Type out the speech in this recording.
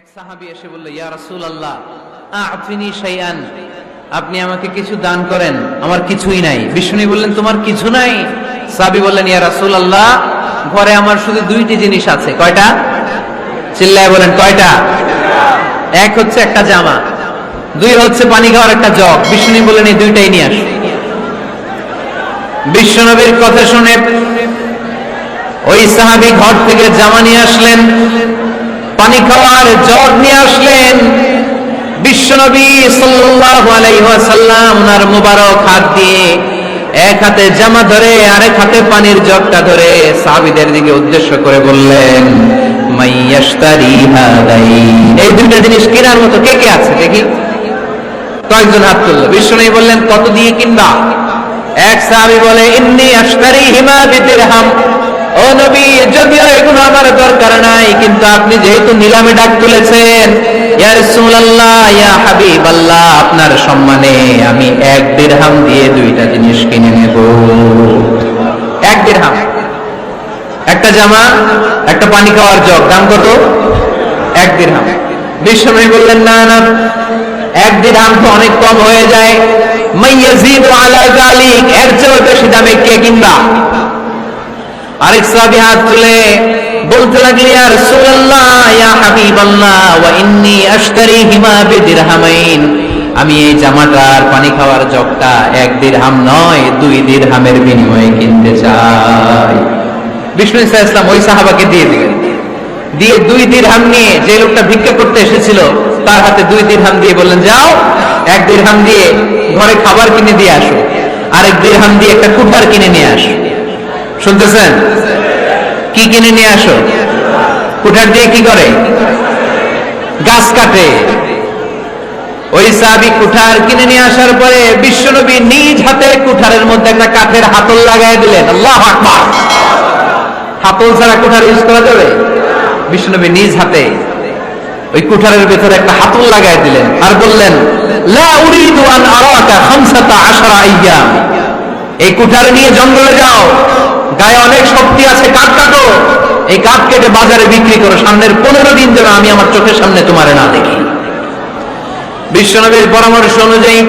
এক সাহাবী এসে বলল, ইয়া রাসূলুল্লাহ আ'তিনি শাইআন, আপনি আমাকে কিছু দান করেন, আমার কিছুই নাই। বিষ্ণু বললেন, তোমার কিছু নাই? সাহাবী বললেন, ইয়া রাসূলুল্লাহ ঘরে আমার শুধু দুইটি জিনিস আছে। কয়টা? চিল্লায় বলেন, কয়টা? এক হচ্ছে একটা জামা, দুই হচ্ছে পানি খাওয়ার একটা জগ। বিষ্ণু বললেন, এই দুইটাই নিয়ে আসো। বিশ্বনবীর কথা শুনে ওই সাহাবী ঘর থেকে জামা নিয়ে আসলেন, পানি খাওয়ার জগ নিয়ে আসলেন। বিশ্বনবী সাল্লাল্লাহু আলাইহি ওয়াসাল্লাম ওনার মুবারক হাত দিয়ে এক হাতে জামা ধরে আরেক হাতে পানির জগটা ধরে সাহাবীদের দিকে উদ্দেশ্য করে বললেন, মাইয়াশতারি হাদাইন, এই দুইটা জিনিস কেনার মতো কে কে আছে দেখি? কয়েকজন হাত তুললো। বিশ্বনবী বললেন, কত দিয়ে কিনবা? এক সাহাবী বলে, ইন্নী আশতারিহিমা বিদিরহাম, ও নবী যদিও এগুলো আমার দরকার নাই, কিন্তু আপনি যেহেতু নিলামে ডাক তুলেছেন, ইয়া রাসূলুল্লাহ ইয়া হাবিবাল্লাহ, আপনার সম্মানে আমি 1 দিরহাম দিয়ে দুইটা জিনিস কিনে নেব। 1 দিরহাম, একটা জামা, একটা পানি খাওয়ার জগ, দাম কত? 1 দিরহাম। বিশ্বনবী বললেন, না না, 1 দিরহাম তো অনেক কম হয়ে যায়, মাইয়াজিদু আলা যালিক, এর চেয়ে বেশি দামে কে কিনবা? আরেক সাহাবী হাত তুলে বলতে লাগলেন, ইয়া রাসূলুল্লাহ ইয়া হাবিবাল্লাহ ওয়া ইন্নী আশতারিহিমা বিদিরহামাইন, আমি এই জামাটার পানি খাওয়ার জগটা 1 দিরহাম নয় 2 দিরহামের বিনিময়ে কিনতে চাই। বিষ্ণু সাল্লাল্লাহু আলাইহি ওয়াসাল্লাম ওই সাহাবাকে দিয়ে দিলেন, দিয়ে 2 দিরহাম নিয়ে যে লোকটা ভিক্ষা করতে এসেছিল তার হাতে 2 দিরহাম দিয়ে বললেন, যাও 1 দিরহাম দিয়ে ঘরে খাবার কিনে দিয়ে আসো, আর 1 দিরহাম দিয়ে একটা কুঠার কিনে নিয়ে আসো। শুনতেছেন? কি কিনে নিয়ে আসো? কুঠার দিয়ে কি করে? গাছ কাটে। ওই সাহাবী কুঠার কিনে নিয়ে আসার পরে বিশ্বনবী নিজ হাতে কুঠারের মধ্যে একটা কাঠের হাতল লাগাই দিলেন। আল্লাহু আকবার! হাতল ছাড়া কুঠার ইউজ করা যাবে? বিশ্বনবী নিজ হাতে ওই কুঠারের ভেতরে একটা হাতল লাগাই দিলেন আর বললেন, লা উরিদু আন আরাকা 15 আইয়াম, এই কুঠার নিয়ে জঙ্গলে যাও, গায়ে অনেক শক্তি আছে, কাঠ কাটো, এই কাঠ কেটে বাজারে বিক্রি করো, সামনের 15 দিন যেন আমি আমার চোখের সামনে তোমারে না দেখি। বিশ্বনবীর পরামর্শ অনুযায়ী